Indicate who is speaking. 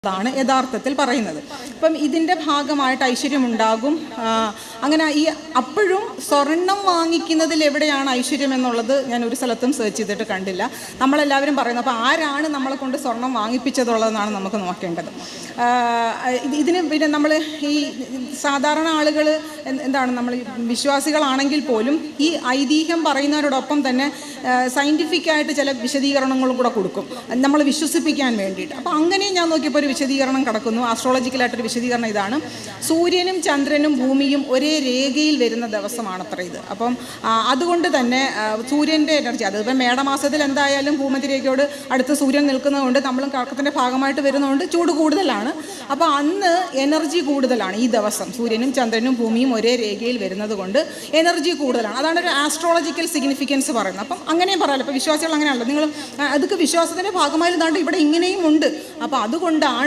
Speaker 1: ാണ് യഥാർത്ഥത്തിൽ പറയുന്നത്. അപ്പം ഇതിൻ്റെ ഭാഗമായിട്ട് ഐശ്വര്യമുണ്ടാകും. അങ്ങനെ അപ്പോഴും സ്വർണം വാങ്ങിക്കുന്നതിൽ എവിടെയാണ് ഐശ്വര്യം എന്നുള്ളത് ഞാൻ ഒരു സ്ഥലത്തും സെർച്ച് ചെയ്തിട്ട് കണ്ടില്ല. നമ്മളെല്ലാവരും പറയുന്നത് അപ്പോൾ ആരാണ് നമ്മളെ കൊണ്ട് സ്വർണം വാങ്ങിപ്പിച്ചതുള്ളതെന്നാണ് നമുക്ക് നോക്കേണ്ടത്. ഇതിന് പിന്നെ നമ്മൾ ഈ സാധാരണ ആളുകൾ എന്താണ് നമ്മൾ വിശ്വാസികളാണെങ്കിൽ പോലും ഈ ഐതിഹ്യം പറയുന്നവരോടൊപ്പം തന്നെ സയൻറ്റിഫിക്കായിട്ട് ചില വിശദീകരണങ്ങളും കൂടെ കൊടുക്കും നമ്മൾ വിശ്വസിപ്പിക്കാൻ വേണ്ടിയിട്ട്. അപ്പോൾ അങ്ങനെ ഞാൻ നോക്കിയപ്പോൾ ഒരു വിശദീകരണം കിടക്കുന്നു. ആസ്ട്രോളജിക്കലായിട്ടൊരു വിശദീകരണം ഇതാണ്: സൂര്യനും ചന്ദ്രനും ഭൂമിയും ഒരേ രേഖയിൽ വരുന്ന ദിവസമാണത്ര ഇത്. അപ്പം അതുകൊണ്ട് തന്നെ സൂര്യൻ്റെ എനർജി, അതിപ്പോൾ മേടമാസത്തിൽ എന്തായാലും ഭൂമധ്യരേഖയോട് അടുത്ത് സൂര്യൻ നിൽക്കുന്നതുകൊണ്ട് നമ്മളും കർക്കത്തിൻ്റെ ഭാഗമായിട്ട് വരുന്നതുകൊണ്ട് ചൂട് കൂടുതലാണ്. അപ്പോൾ അന്ന് എനർജി കൂടുതലാണ്. ഈ ദിവസം സൂര്യനും ചന്ദ്രനും ഭൂമിയും ഒരേ രേഖയിൽ വരുന്നത് കൊണ്ട് എനർജി കൂടുതലാണ്. അതാണ് ഒരു ആസ്ട്രോളജിക്കൽ സിഗ്നിഫിക്കൻസ് പറയുന്നത്. അപ്പം അങ്ങനെയും പറയാമല്ലോ. ഇപ്പോൾ വിശ്വാസികൾ അങ്ങനെയാണല്ലോ, നിങ്ങൾ അതൊക്കെ വിശ്വാസത്തിൻ്റെ ഭാഗമായി ഇതാണ്ട് ഇവിടെ ഇങ്ങനെയും ഉണ്ട്. അപ്പോൾ അതുകൊണ്ടാണ്